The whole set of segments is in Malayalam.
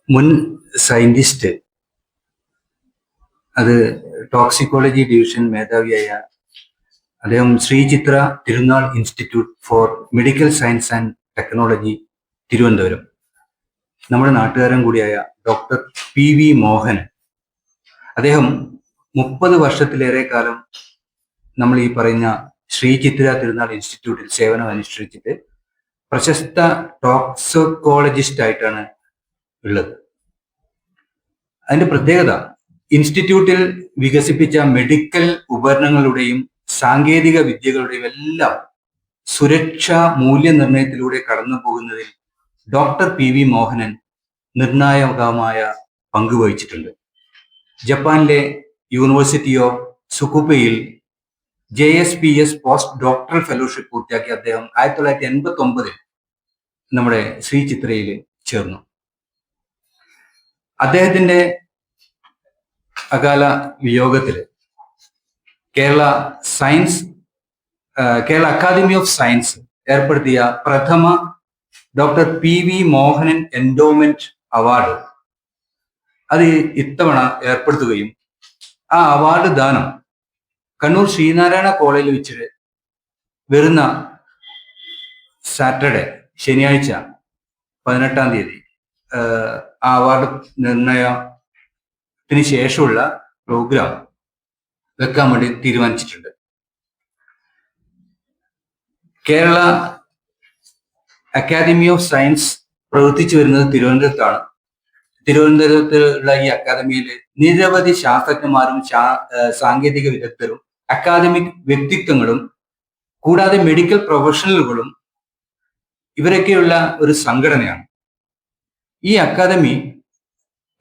മുൻ സയന്റിസ്റ്റ്, അത് ടോക്സിക്കോളജി ഡിവിഷൻ മേധാവിയായ അദ്ദേഹം Shri Chithra Thirunal institute for medical science and technology, Thiruvananthapuram, നമ്മുടെ നാട്ടുകാരൻ കൂടിയായ ഡോക്ടർ പി വി മോഹൻ. അദ്ദേഹം 30 വർഷത്തിലേറെ കാലം നമ്മൾ ഈ പറയുന്ന ശ്രീ ചിത്ര തിരുനാൾ ഇൻസ്റ്റിറ്റ്യൂട്ടിൽ സേവനം അനുഷ്ഠിച്ചിട്ട് പ്രശസ്ത ടോക്സിക്കോളജിസ്റ്റ് ആയിട്ടാണ് ഉള്ളത്. അതിന്റെ പ്രത്യേകത, ഇൻസ്റ്റിറ്റ്യൂട്ടിൽ വികസിപ്പിച്ച മെഡിക്കൽ ഉപകരണങ്ങളുടെയും സാങ്കേതിക വിദ്യകളുടെയും എല്ലാം സുരക്ഷാ മൂല്യനിർണയത്തിലൂടെ കടന്നു പോകുന്നതിൽ ഡോക്ടർ പി വി മോഹനൻ നിർണായകമായ പങ്കുവഹിച്ചിട്ടുണ്ട്. ജപ്പാനിലെ യൂണിവേഴ്സിറ്റി ഓഫ് സുകുബയിൽ JSPS പോസ്റ്റ് ഡോക്ടറൽ ഫെലോഷിപ്പ് പൂർത്തിയാക്കി അദ്ദേഹം 1989 നമ്മുടെ ശ്രീ ചിത്രയിൽ ചേർന്നു. അദ്ദേഹത്തിന്റെ അകാല വിയോഗത്തിൽ കേരള അക്കാദമി ഓഫ് സയൻസ് ഏർപ്പെടുത്തിയ പ്രഥമ doctor P V Mohanan endowment award അത് ഇത്തവണ ഏർപ്പെടുത്തുകയും ആ അവാർഡ് ദാനം കണ്ണൂർ ശ്രീനാരായണ കോളേജിൽ വെച്ച് വരുന്ന സാറ്റർഡേ, ശനിയാഴ്ച 18-ാം തീയതി ആ അവാർഡ് നിർണയത്തിന് ശേഷമുള്ള പ്രോഗ്രാം വെക്കാൻ വേണ്ടി തീരുമാനിച്ചിട്ടുണ്ട്. കേരള അക്കാദമി ഓഫ് സയൻസ് പ്രവർത്തിച്ചു വരുന്നത് തിരുവനന്തപുരത്താണ്. തിരുവനന്തപുരത്തുള്ള ഈ അക്കാദമിയിൽ നിരവധി ശാസ്ത്രജ്ഞന്മാരും സാങ്കേതിക വിദഗ്ധരും അക്കാദമിക് വ്യക്തിത്വങ്ങളും കൂടാതെ മെഡിക്കൽ പ്രൊഫഷണലുകളും ഇവരൊക്കെയുള്ള ഒരു സംഘടനയാണ്. ഈ അക്കാദമി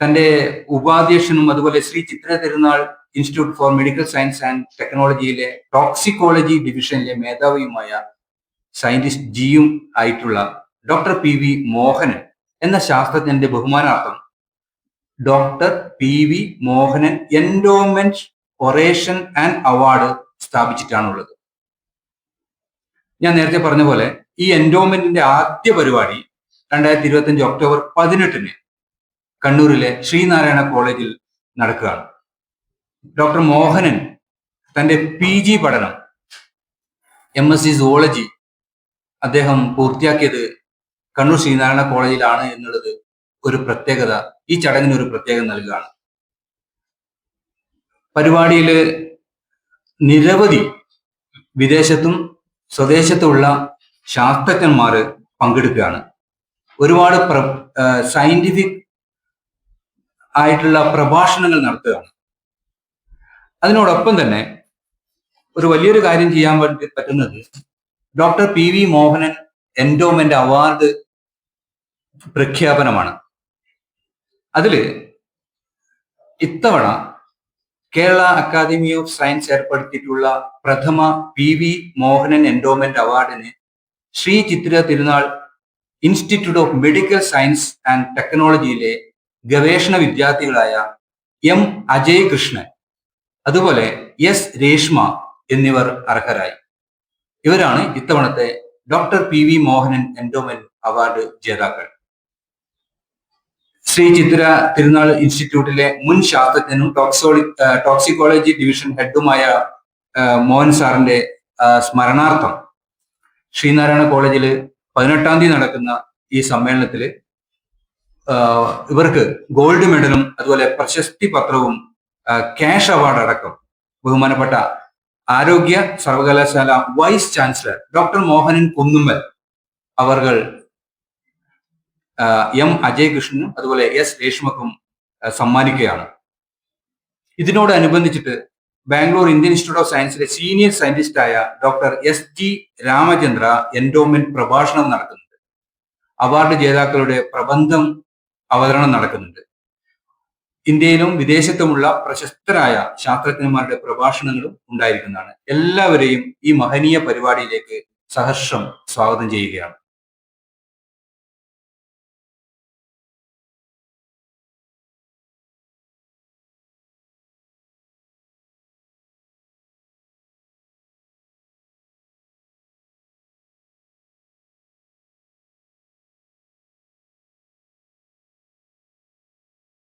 തന്റെ ഉപാധ്യക്ഷനും അതുപോലെ Sree Chithra Thirunal institute for medical science and ടെക്നോളജിയിലെ ടോക്സിക്കോളജി ഡിവിഷനിലെ മേധാവിയുമായ സയന്റിസ്റ്റ് ജിയും ആയിട്ടുള്ള ഡോക്ടർ പി വി മോഹനൻ എന്ന ശാസ്ത്രജ്ഞന്റെ ബഹുമാനാർത്ഥം doctor P V Mohanan endowment oration and award സ്ഥാപിച്ചിട്ടാണുള്ളത്. ഞാൻ നേരത്തെ പറഞ്ഞ പോലെ ഈ എൻഡോമെന്റിന്റെ ആദ്യ പരിപാടി 2025 ഒക്ടോബർ 18-ന് കണ്ണൂരിലെ ശ്രീനാരായണ കോളേജിൽ നടക്കുകയാണ്. ഡോക്ടർ മോഹനൻ തന്റെ PG പഠനം MSc സുവോളജി അദ്ദേഹം പൂർത്തിയാക്കിയത് കണ്ണൂർ ശ്രീനാരായണ കോളേജിലാണ് എന്നുള്ളത് ഒരു പ്രത്യേകത, ഈ ചടങ്ങിന് ഒരു പ്രത്യേകത നൽകുകയാണ്. പരിപാടിയിൽ നിരവധി വിദേശത്തും സ്വദേശത്തുമുള്ള ശാസ്ത്രജ്ഞന്മാർ പങ്കെടുക്കുകയാണ്. ഒരുപാട് സയന്റിഫിക് ആയിട്ടുള്ള പ്രഭാഷണങ്ങൾ നടത്തുകയാണ്. അതിനോടൊപ്പം തന്നെ ഒരു വലിയൊരു കാര്യം ചെയ്യാൻ വേണ്ടി പറ്റുന്നത് doctor P V Mohanan endowment award പ്രഖ്യാപനമാണ്. അതില് ഇത്തവണ കേരള അക്കാദമി ഓഫ് സയൻസ് ഏർപ്പെടുത്തിയിട്ടുള്ള പ്രഥമ പി വി മോഹനൻ എൻഡോമെന്റ് അവാർഡിന് Sree Chithra Thirunal institute of medical science and ടെക്നോളജിയിലെ ഗവേഷണ വിദ്യാർത്ഥികളായ M അജയ് കൃഷ്ണൻ അതുപോലെ S രേഷ്മ എന്നിവർ അർഹരായി. ഇവരാണ് ഇത്തവണത്തെ doctor P V Mohanan endowment award ജേതാക്കൾ. ശ്രീ ചിത്ര തിരുനാൾ ഇൻസ്റ്റിറ്റ്യൂട്ടിലെ മുൻ ശാസ്ത്രജ്ഞനും ടോക്സിക്കോളജി ഡിവിഷൻ ഹെഡുമായ മോഹൻ സാറിന്റെ സ്മരണാർത്ഥം ശ്രീനാരായണ കോളേജിൽ 18-ാം തീയതി നടക്കുന്ന ഈ സമ്മേളനത്തിൽ ഇവർക്ക് ഗോൾഡ് മെഡലും അതുപോലെ പ്രശസ്തി പത്രവും ക്യാഷ് അവാർഡ് അടക്കം ബഹുമാനപ്പെട്ട ആരോഗ്യ സർവകലാശാല vice chancellor doctor Mohanan Kunnummal അവർ M അജയ് കൃഷ്ണനും അതുപോലെ S രേഷ്മക്കും സമ്മാനിക്കുകയാണ്. ഇതിനോടനുബന്ധിച്ചിട്ട് ബാംഗ്ലൂർ ഇന്ത്യൻ ഇൻസ്റ്റിറ്റ്യൂട്ട് ഓഫ് സയൻസിലെ സീനിയർ സയന്റിസ്റ്റായ ഡോക്ടർ SG രാമചന്ദ്ര എൻഡോമെന്റ് പ്രഭാഷണം നടക്കുന്നുണ്ട്. അവാർഡ് ജേതാക്കളുടെ പ്രബന്ധം അവതരണം നടക്കുന്നുണ്ട്. ഇന്ത്യയിലും വിദേശത്തുമുള്ള പ്രശസ്തരായ ശാസ്ത്രജ്ഞന്മാരുടെ പ്രഭാഷണങ്ങളും ഉണ്ടായിരിക്കുന്നതാണ്. എല്ലാവരെയും ഈ മഹനീയ പരിപാടിയിലേക്ക് സഹർഷം സ്വാഗതം ചെയ്യുകയാണ്.